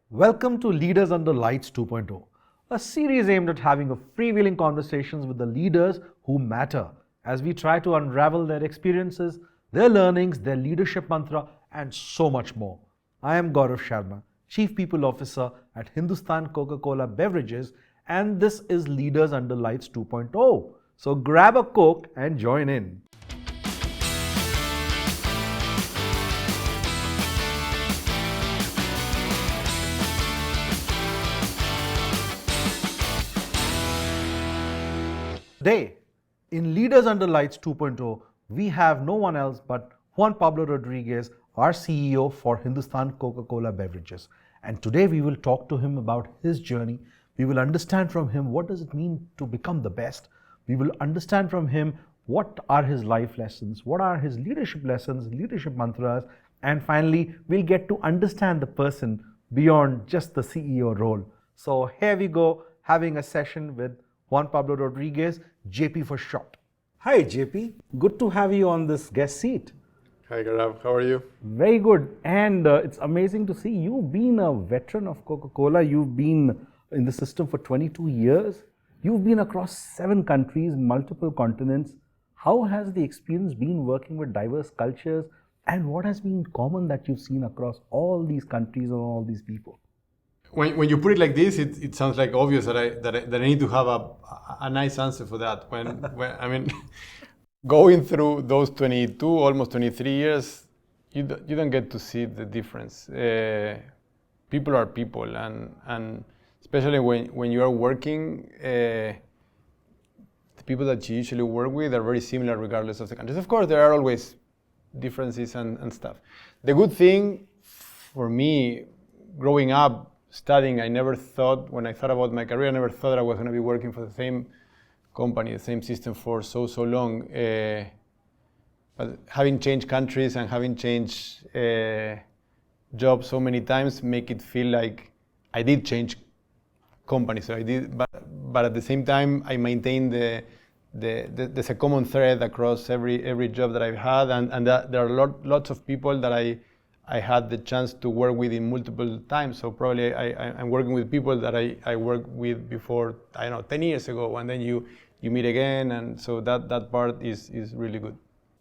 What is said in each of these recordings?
Welcome to Leaders Under Lights 2.0, a series aimed at having a freewheeling conversations with the leaders who matter as we try to unravel their experiences, their learnings, their leadership mantra, and so much more. I am Gaurav Sharma, Chief People Officer at Hindustan Coca-Cola Beverages, and this is Leaders Under Lights 2.0. So grab a Coke and join in. Today, in Leaders Under Lights 2.0, we have no one else but Juan Pablo Rodriguez, our CEO for Hindustan Coca-Cola Beverages. And today we will talk to him about his journey. We will understand from him what does it mean to become the best. We will understand from him what are his life lessons, what are his leadership lessons, leadership mantras, and finally, we'll get to understand the person beyond just the CEO role. So here we go, having a session with Juan Pablo Rodriguez, JP for short. Hi JP, good to have you on this guest seat. Hi Gaurav, how are you? Very good, and it's amazing to see you've been a veteran of Coca-Cola. You've been in the system for 22 years. You've been across 7 countries, multiple continents. How has the experience been working with diverse cultures, and what has been common that you've seen across all these countries and all these people? When you put it like this, it sounds like obvious that I need to have a nice answer for that. When I mean, going through those 22, almost 23 years, you don't get to see the difference. People are people, and especially when you are working, the people that you usually work with are very similar regardless of the countries. Of course, there are always differences and stuff. The good thing for me, growing up, studying, I never thought, when I thought about my career, I never thought I was going to be working for the same company, the same system for so long. But having changed countries and having changed jobs so many times make it feel like I did change companies. So I did, but at the same time, I maintained there's a common thread across every job that I've had, and that there are lots of people that I had the chance to work with in multiple times. So probably I'm working with people that I worked with before, 10 years ago, and then you meet again, and so that part is really good.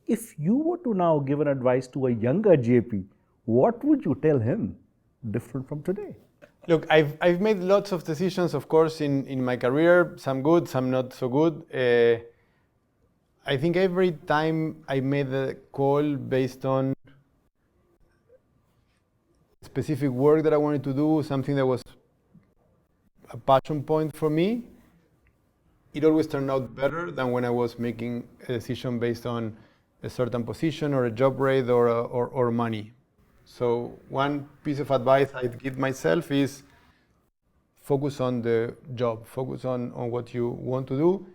If you were to now give an advice to a younger JP, what would you tell him different from today? Look, I've made lots of decisions, of course, in my career, some good, some not so good. I think every time I made a call based on specific work that I wanted to do, something that was a passion point for me, it always turned out better than when I was making a decision based on a certain position or a job rate or money. So one piece of advice I'd give myself is focus on the job, focus on what you want to do,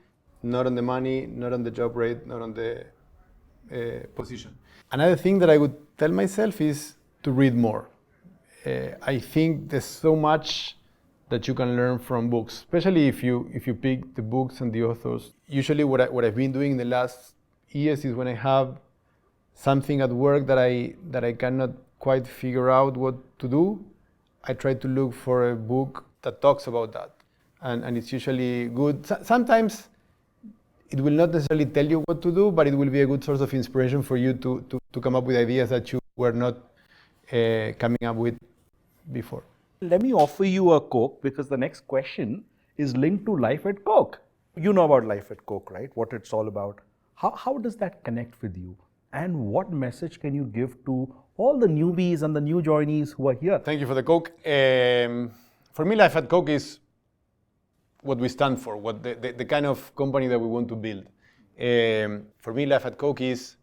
not on the money, not on the job rate, not on the position. Another thing that I would tell myself is to read more. I think there's so much that you can learn from books, especially if you pick the books and the authors. Usually what I've been doing in the last years is when I have something at work that I cannot quite figure out what to do, I try to look for a book that talks about that. And it's usually good. Sometimes it will not necessarily tell you what to do, but it will be a good source of inspiration for you to come up with ideas that you were not coming up with before. Let me offer you a Coke because the next question is linked to life at Coke. You know about life at Coke, right? What it's all about. How does that connect with you? And what message can you give to all the newbies and the new joinees who are here? Thank you for the Coke. For me, life at Coke is what we stand for, what the kind of company that we want to build. For me, life at Coke is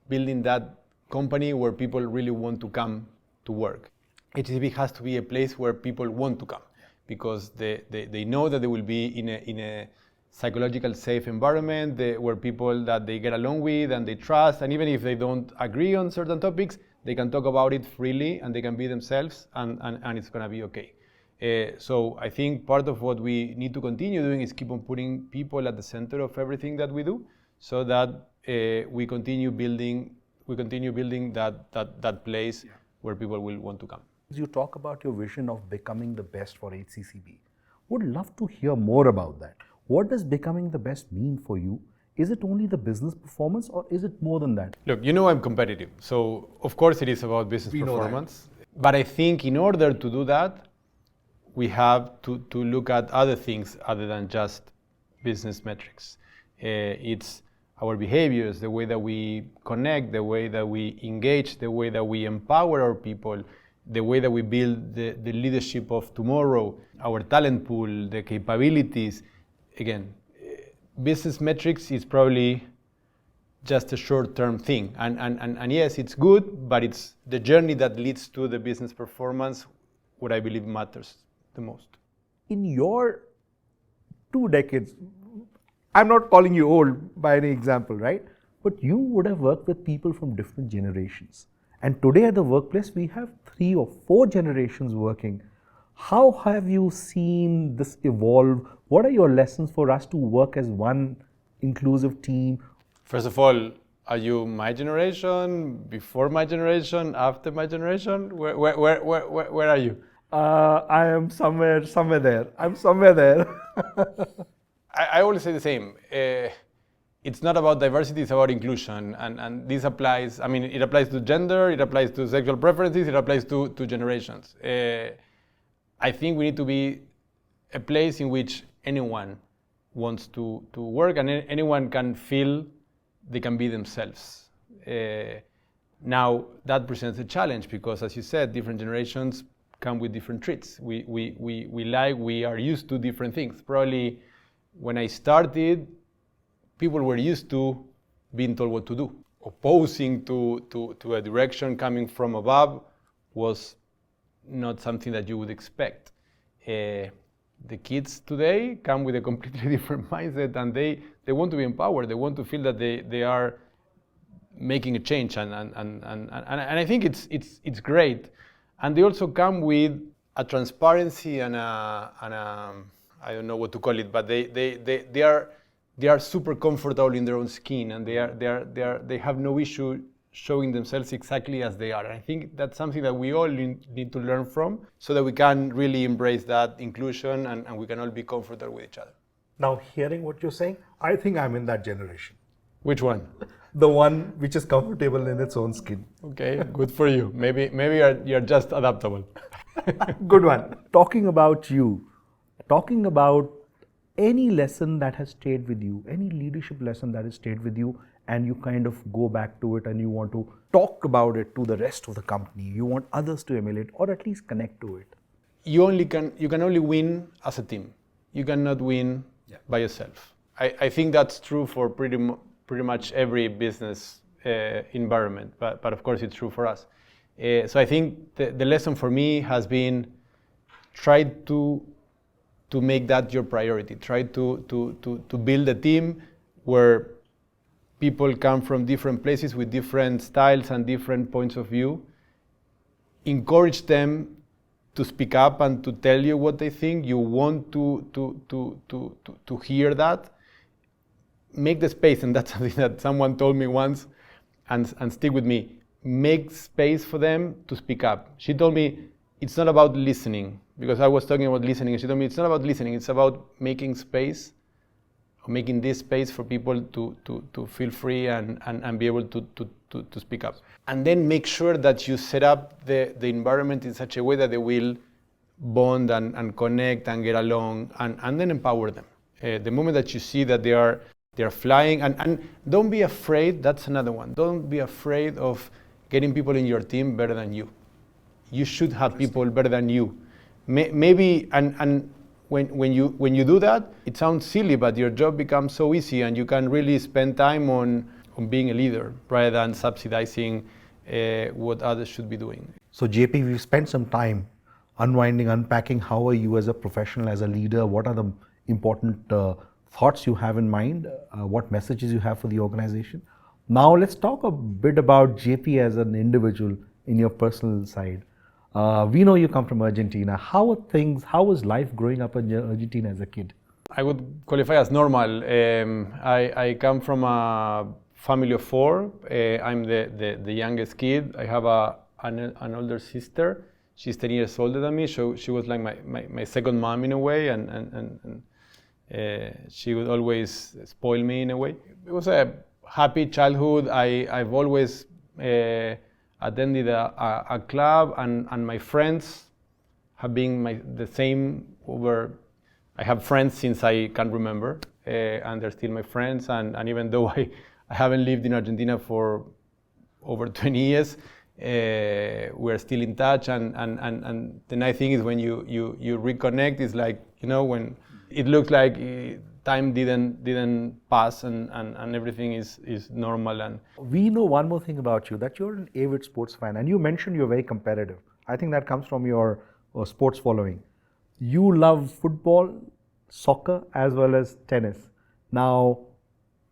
building that company where people really want to come to work. HCCB has to be a place where people want to come because they know that they will be in a psychological safe environment where people that they get along with and they trust, and even if they don't agree on certain topics, they can talk about it freely and they can be themselves and it's going to be okay. So I think part of what we need to continue doing is keep on putting people at the center of everything that we do so that we continue building that place where people will want to come. You talk about your vision of becoming the best for HCCB. Would love to hear more about that. What does becoming the best mean for you? Is it only the business performance or is it more than that? Look, I'm competitive. So, of course, it is about business performance. But I think in order to do that, we have to look at other things other than just business metrics. It's our behaviors, the way that we connect, the way that we engage, the way that we empower our people, the way that we build the leadership of tomorrow, our talent pool, the capabilities. Again, business metrics is probably just a short-term thing. And yes, it's good, but it's the journey that leads to the business performance what I believe matters the most. In your 2 decades, I'm not calling you old by any example, right? But you would have worked with people from different generations. And today at the workplace, we have 3 or 4 generations working. How have you seen this evolve? What are your lessons for us to work as one inclusive team? First of all, are you my generation, before my generation, after my generation? Where are you? I am somewhere there. I'm somewhere there. I always say the same. It's not about diversity, it's about inclusion. And this applies, it applies to gender, it applies to sexual preferences, it applies to generations. I think we need to be a place in which anyone wants to work and anyone can feel they can be themselves. Now, that presents a challenge because, as you said, different generations come with different traits. We are used to different things. Probably when I started, people were used to being told what to do. Opposing to a direction coming from above was not something that you would expect. The kids today come with a completely different mindset and they want to be empowered. They want to feel that they are making a change and I think it's great. And they also come with a transparency and a I don't know what to call it, but they are super comfortable in their own skin and they have no issue showing themselves exactly as they are. And I think that's something that we all need to learn from so that we can really embrace that inclusion and we can all be comfortable with each other. Now, hearing what you're saying, I think I'm in that generation. Which one? The one which is comfortable in its own skin. Okay, good for you. Maybe you're just adaptable. Good one. Talking about you, talking about any lesson that has stayed with you, any leadership lesson that has stayed with you, and you kind of go back to it and you want to talk about it to the rest of the company. You want others to emulate or at least connect to it. You can only win as a team. You cannot win by yourself. I think that's true for pretty much every business environment, but of course it's true for us. So I think the lesson for me has been try to make that your priority. Try to build a team where people come from different places with different styles and different points of view. Encourage them to speak up and to tell you what they think. You want to hear that. Make the space, and that's something that someone told me once, and stick with me. Make space for them to speak up. She told me it's not about listening, because I was talking about listening, and she told me it's not about listening, it's about making space, or making this space for people to feel free and be able to speak up. And then make sure that you set up the environment in such a way that they will bond and connect and get along, and then empower them. The moment that you see that they are flying, and don't be afraid, that's another one, don't be afraid of getting people in your team better than you. You should have people better than you. Maybe, and when you do that, it sounds silly, but your job becomes so easy and you can really spend time on being a leader rather than subsidizing what others should be doing. So JP, we've spent some time unwinding, unpacking how are you as a professional, as a leader, what are the important thoughts you have in mind, what messages you have for the organization. Now let's talk a bit about JP as an individual in your personal side. We know you come from Argentina. How is life growing up in Argentina as a kid? I would qualify as normal. I come from a family of 4. I'm the youngest kid. I have an older sister. she's 10 years older than me, so she was like my second mom in a way, and she would always spoil me in a way. It was a happy childhood. I've always attended a club, and my friends have been the same over. I have friends since I can remember, and they're still my friends. And even though I haven't lived in Argentina for over 20 years, we're still in touch. And the nice thing is when you reconnect, it's like, when it looks like time didn't pass, and everything is normal. And we know one more thing about you, that you're an avid sports fan, and you mentioned you're very competitive. I think that comes from your sports following. You love football, soccer, as well as tennis. Now,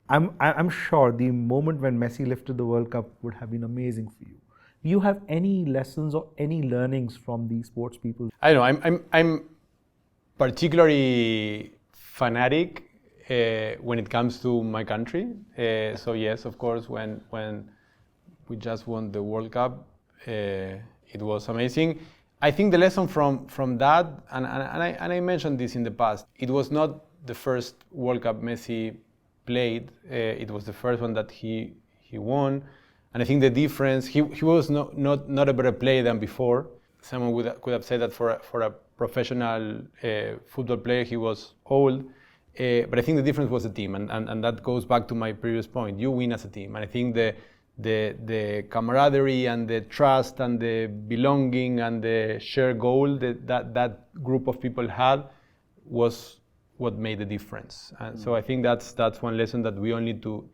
I'm sure the moment when Messi lifted the World Cup would have been amazing for you. Do you have any lessons or any learnings from these sports people? I know I'm particularly fanatic when it comes to my country. So yes, of course, when we just won the World Cup, it was amazing. I think the lesson from that, and I mentioned this in the past, it was not the first World Cup Messi played. It was the first one that he won, and I think the difference, he was not a better player than before. Someone could have said that for a professional football player, he was old. But I think the difference was the team, and that goes back to my previous point. You win as a team, and I think the camaraderie and the trust and the belonging and the shared goal that group of people had was what made the difference. And so I think that's one lesson that we all need to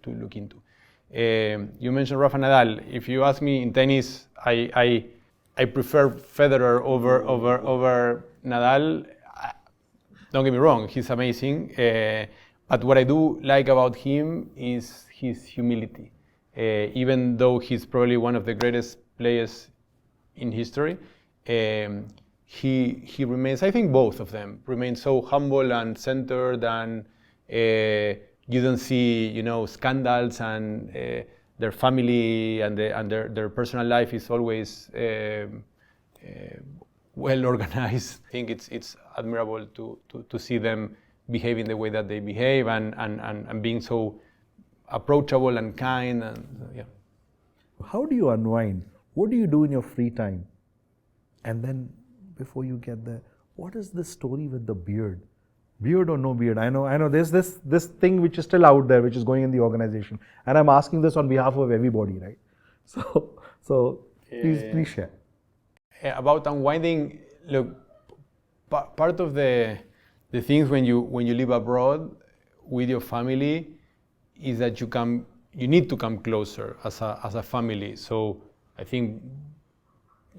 look into. You mentioned Rafa Nadal. If you ask me in tennis, I prefer Federer over Nadal. Don't get me wrong, he's amazing. But what I do like about him is his humility. Even though he's probably one of the greatest players in history, he remains, I think both of them remain so humble and centered, and you don't see, scandals, and their family and their personal life is always well organized. I think it's admirable to see them behaving the way that they behave, and being so approachable and kind. And yeah. How do you unwind? What do you do in your free time? And then before you get there, what is the story with the beard? Beard or no beard? I know there's this thing which is still out there, which is going in the organization, and I'm asking this on behalf of everybody, right? So please share. About unwinding, look, part of the things when you live abroad with your family is that you need to come closer as a family. So I think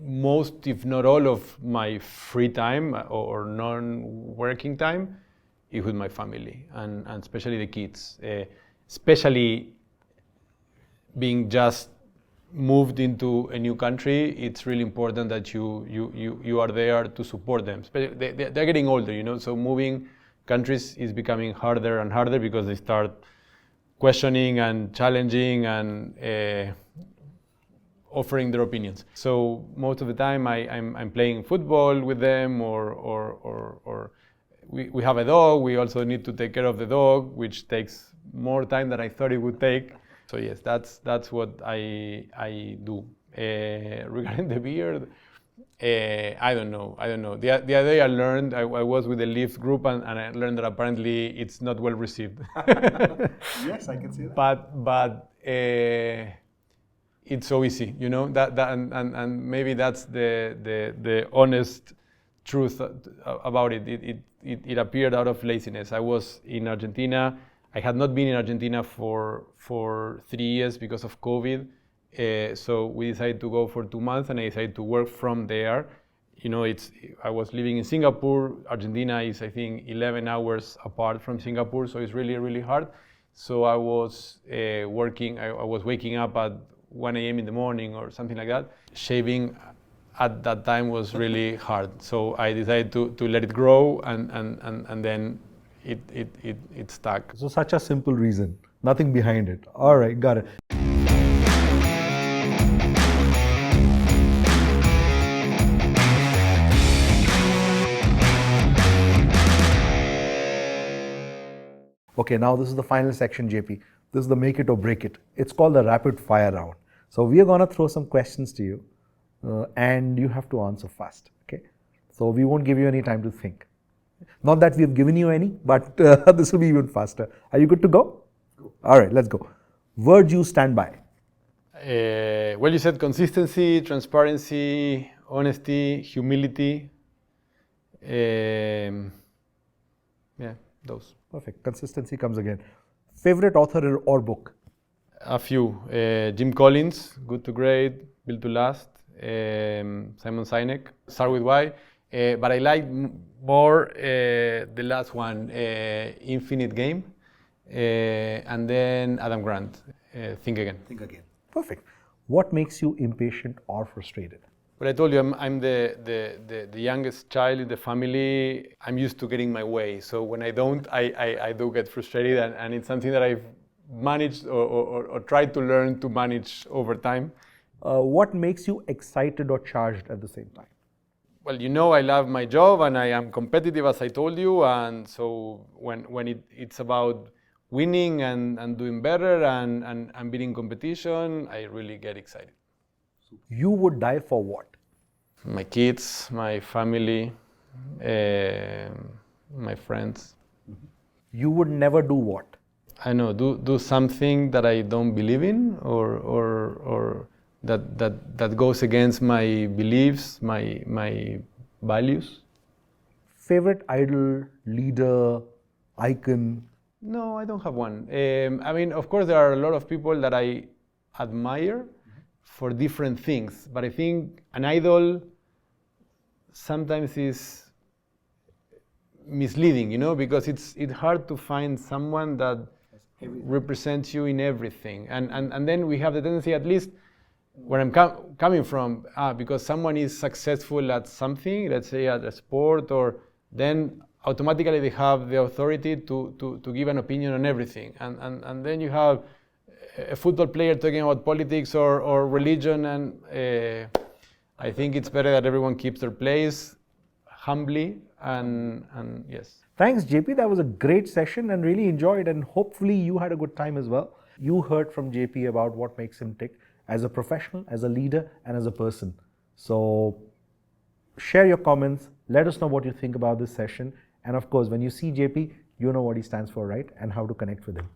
most, if not all, of my free time or non-working time is with my family, and especially the kids. Especially being just moved into a new country, it's really important that you are there to support them. They're getting older, so moving countries is becoming harder and harder because they start questioning and challenging and offering their opinions. So most of the time I'm playing football with them, or we have a dog. We also need to take care of the dog, which takes more time than I thought it would take. So yes, that's what I do. Regarding the beard, I don't know. The other day I learned, I was with the Leaf group, and I learned that apparently it's not well received. Yes, I can see that. But it's so easy, and maybe that's the honest truth about it. It appeared out of laziness. I was in Argentina. I had not been in Argentina for 3 years because of COVID. So we decided to go for 2 months, and I decided to work from there. I was living in Singapore. Argentina is, I think, 11 hours apart from Singapore, so it's really, really hard. So I was working. I was waking up at 1 a.m. in the morning or something like that. Shaving at that time was really hard. So I decided to let it grow, and then it stuck. So such a simple reason, nothing behind it. All right, got it. Okay, now this is the final section, JP. This is the make it or break it. It's called the rapid fire round. So we are going to throw some questions to you and you have to answer fast. Okay. So we won't give you any time to think. Not that we've given you any, but this will be even faster. Are you good to go? All right, let's go. Word you stand by. Well, you said consistency, transparency, honesty, humility. Yeah, those. Perfect. Consistency comes again. Favorite author or book? A few. Jim Collins, Good to Great, Built to Last. Simon Sinek, Start with Why. But I like more the last one, Infinite Game. And then Adam Grant, Think Again. Think Again. Perfect. What makes you impatient or frustrated? Well, I told you I'm the youngest child in the family. I'm used to getting my way. So when I don't, I do get frustrated, and it's something that I've managed or tried to learn to manage over time. What makes you excited or charged at the same time? Well, you know I love my job and I am competitive, as I told you. And so when it's about winning and doing better and beating competition, I really get excited. You would die for what? My kids, my family, my friends. You would never do what? I know, do something that I don't believe in or that goes against my beliefs, my values. Favorite idol, leader, icon? No, I don't have one. I mean, of course, there are a lot of people that I admire for different things, but I think an idol sometimes is misleading, you know, because it's hard to find someone that represents you in everything. And then we have the tendency, at least where I'm coming from, because someone is successful at something, let's say at a sport, or then automatically they have the authority to give an opinion on everything. And then you have a football player talking about politics or religion, and I think it's better that everyone keeps their place humbly and yes. Thanks, JP. That was a great session and really enjoyed, and hopefully you had a good time as well. You heard from JP about what makes him tick as a professional, as a leader, and as a person. So share your comments. Let us know what you think about this session. And of course, when you see JP, you know what he stands for, right? And how to connect with him.